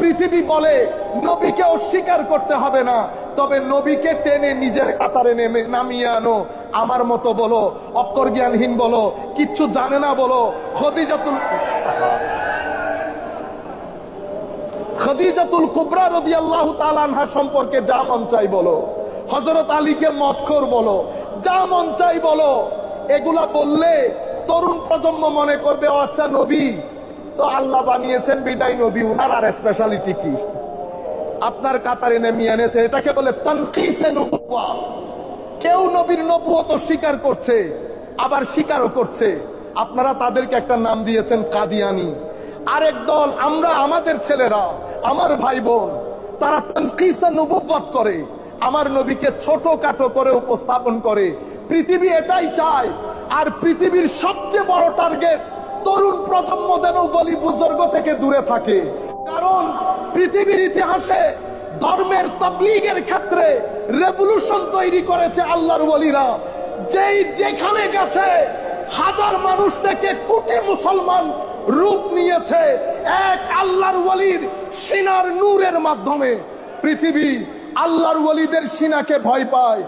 পৃথিবী বলে নবীকে অস্বীকার করতে হবে না, তবে নবীকে টেনে নিজের কাতারে নামিয়ে আনো। আমার মতো বলো, অক্ষর জ্ঞানহীন বলো, কিচ্ছু জানে না বলো, খদিজাতুল কুবরা রাদিয়াল্লাহু তাআলা আনহা সম্পর্কে যা মন চাই বলো, হযরত আলীকে মদখোর বলো, যা মন চাই বলো। এগুলা বললে তরুণ প্রজন্ম মনে করবে ও আচ্ছা নবী তো আল্লাহ বানিয়েছেন বিদায় নবী, উনার আর স্পেশালিটি কি? আপনার কাতারে নেমিয়ে এনেছে, এটাকে বলে তানকিসে নবুওয়া। কেউ নবীর নবুয়ত স্বীকার করছে, আবার স্বীকারও করছে। আপনারা তাদেরকে একটা নাম দিয়েছেন কাদিয়ানি। আরেক দল, আমরা আমাদের ছেলেরা, আমার ভাই বোন, তারা তানকিসে নবুওয়াত করে, আমার নবীকে ছোটখাটো করে উপস্থাপন করে। পৃথিবী এটাই চায়। আর পৃথিবীর সবচেয়ে বড় টার্গেট তরুণ প্রজন্ম যেন ওলি বুজুর্গ থেকে দূরে থাকে। কারণ পৃথিবীর ইতিহাসে ধর্মের তাবলীগের ক্ষেত্রে রেভলিউশন তৈরি করেছে আল্লাহর ওলিরা। যেই যেখানে গেছে হাজার মানুষ থেকে কোটি মুসলমান রূপ নিয়েছে এক আল্লাহর ওলির সিনার নূরের মাধ্যমে। পৃথিবী আল্লাহর ওলিদের সিনাকে ভয় পায়।